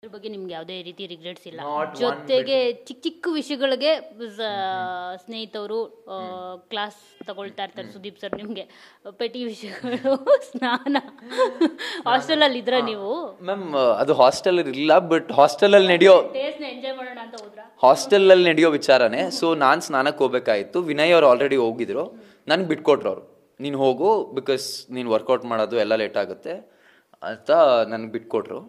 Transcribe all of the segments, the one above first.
ಅದ್ರ ಬಗ್ಗೆ ನಿಮ್ಗೆ ಯಾವುದೇ ರೀತಿ ರಿಗ್ರೆಟ್ಸ್ ಇಲ್ಲ? Not one ಜೊತೆಗೆ ಚಿಕ್ಕ ಚಿಕ್ಕ ವಿಷಯಗಳಿಗೆ ಸ್ನೇಹಿತರು ಕ್ಲಾಸ್ ತಗೊಳ್ತಾ ಇರ್ತಾರೆ. ಸುದೀಪ್ ಸರ್ ನಿಮ್ಗೆ ಪೆಟಿ ವಿಷಯಗಳು ಸ್ನಾನ ಹಾಸ್ಟೆಲಲ್ಲಿ ಇದ್ರ ನೀವು? ಮ್ಯಾಮ್ ಅದು ಹಾಸ್ಟೆಲ್ ಇರಲಿಲ್ಲ, ಬಟ್ ಹಾಸ್ಟೆಲಲ್ಲಿ ನಡೆಯೋ ಟೇಸ್ಟ್ನ ಎಂಜಾಯ್ ಮಾಡೋಣ ಅಂತ ಹೋದ್ರ? ಹಾಸ್ಟೆಲಲ್ಲಿ ನಡೆಯೋ ವಿಚಾರನೇ. ಸೊ ನಾನು ಸ್ನಾನಕ್ಕೆ ಹೋಗ್ಬೇಕಾಯಿತು, ವಿನಯ್ ಅವ್ರು ಆಲ್ರೆಡಿ ಹೋಗಿದ್ರು, ನನಗೆ ಬಿಟ್ಕೊಟ್ರು ಅವರು. ನೀನು ಹೋಗು, ಬಿಕಾಸ್ ನೀನು ವರ್ಕೌಟ್ ಮಾಡೋದು ಎಲ್ಲ ಲೇಟ್ ಆಗುತ್ತೆ ಅಂತ ನನಗೆ ಬಿಟ್ಕೊಟ್ರು.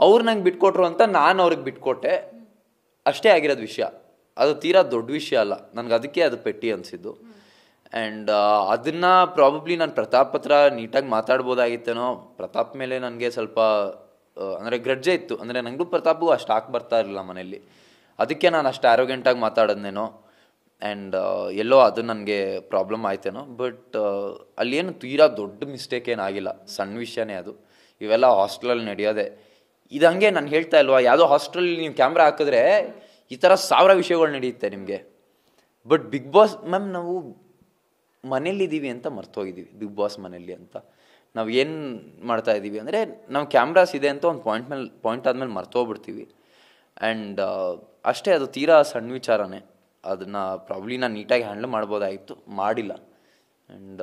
ಅವ್ರು ನಂಗೆ ಬಿಟ್ಕೊಟ್ರು ಅಂತ ನಾನು ಅವ್ರಿಗೆ ಬಿಟ್ಕೊಟ್ಟೆ. ಅಷ್ಟೇ ಆಗಿರೋದು ವಿಷಯ. ಅದು ತೀರಾ ದೊಡ್ಡ ವಿಷಯ ಅಲ್ಲ ನನಗೆ, ಅದಕ್ಕೆ ಅದು ಪೆಟ್ಟಿ ಅನಿಸಿದ್ದು. ಆ್ಯಂಡ್ ಅದನ್ನು ಪ್ರಾಬಬ್ಲಿ ನಾನು ಪ್ರತಾಪ್ ಹತ್ರ ನೀಟಾಗಿ ಮಾತಾಡ್ಬೋದಾಗಿತ್ತೇನೋ. ಪ್ರತಾಪ್ ಮೇಲೆ ನನಗೆ ಸ್ವಲ್ಪ ಅಂದರೆ ಗ್ರಡ್ಜೆ ಇತ್ತು. ಅಂದರೆ ನನಗೂ ಪ್ರತಾಪ್ಗೂ ಅಷ್ಟು ಹಾಕಿ ಬರ್ತಾ ಇರಲಿಲ್ಲ ಮನೇಲಿ, ಅದಕ್ಕೆ ನಾನು ಅಷ್ಟು ಆ್ಯರೋಗೆಂಟಾಗಿ ಮಾತಾಡೋದೇನೋ. ಆ್ಯಂಡ್ ಎಲ್ಲೋ ಅದು ನನಗೆ ಪ್ರಾಬ್ಲಮ್ ಆಯ್ತೇನೋ. ಬಟ್ ಅಲ್ಲೇನು ತೀರಾ ದೊಡ್ಡ ಮಿಸ್ಟೇಕ್ ಏನಾಗಿಲ್ಲ, ಸಣ್ಣ ವಿಷಯನೇ ಅದು. ಇವೆಲ್ಲ ಹಾಸ್ಟೆಲಲ್ಲಿ ನಡೆಯೋದೆ. ಇದು ಹಂಗೆ ನಾನು ಹೇಳ್ತಾ ಇಲ್ವಾ, ಯಾವುದೋ ಹಾಸ್ಟೆಲ್ ನೀವು ಕ್ಯಾಮ್ರಾ ಹಾಕಿದ್ರೆ ಈ ಥರ 1000 ವಿಷಯಗಳು ನಡೆಯುತ್ತೆ ನಿಮಗೆ. ಬಟ್ ಬಿಗ್ ಬಾಸ್ ಮ್ಯಾಮ್ ನಾವು ಮನೇಲಿದ್ದೀವಿ ಅಂತ ಮರ್ತೋಗಿದ್ದೀವಿ. ಬಿಗ್ ಬಾಸ್ ಮನೇಲಿ ಅಂತ ನಾವು ಏನು ಮಾಡ್ತಾ ಇದ್ದೀವಿ ಅಂದರೆ, ನಾವು ಕ್ಯಾಮ್ರಾಸ್ ಇದೆ ಅಂತ ಒಂದು ಪಾಯಿಂಟ್ ಆದಮೇಲೆ ಮರ್ತೋಗ್ಬಿಡ್ತೀವಿ. ಆ್ಯಂಡ್ ಅಷ್ಟೇ, ಅದು ತೀರಾ ಸಣ್ಣ ವಿಚಾರನೇ. ಅದನ್ನು ಪ್ರಾಬ್ಲಿ ನಾನು ನೀಟಾಗಿ ಹ್ಯಾಂಡಲ್ ಮಾಡ್ಬೋದಾಗಿತ್ತು, ಮಾಡಿಲ್ಲ. ಆ್ಯಂಡ್